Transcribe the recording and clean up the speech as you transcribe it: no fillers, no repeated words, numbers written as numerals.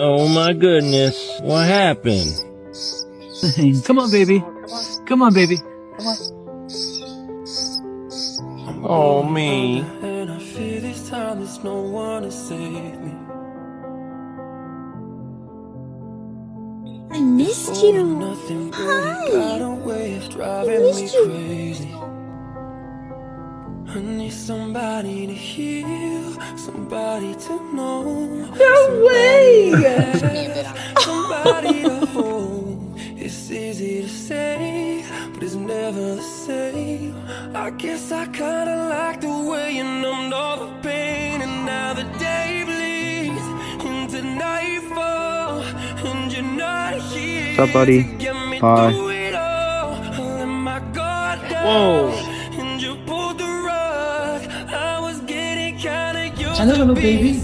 Oh my goodness. What happened? Come on, baby. Come on, baby. Come on. Oh, me. And I fear this time there's no one to save me. I missed you. Nothing Hi. really got a way of driving me crazy. I need somebody to heal, somebody to know. No way. Somebody to hold. It's easy to say, but it's never the same. I guess I kinda like the way you numbed all the pain. And now the day bleeds into nightfall, and you're not here. What's up, buddy? Bye. Whoa. Hello, baby.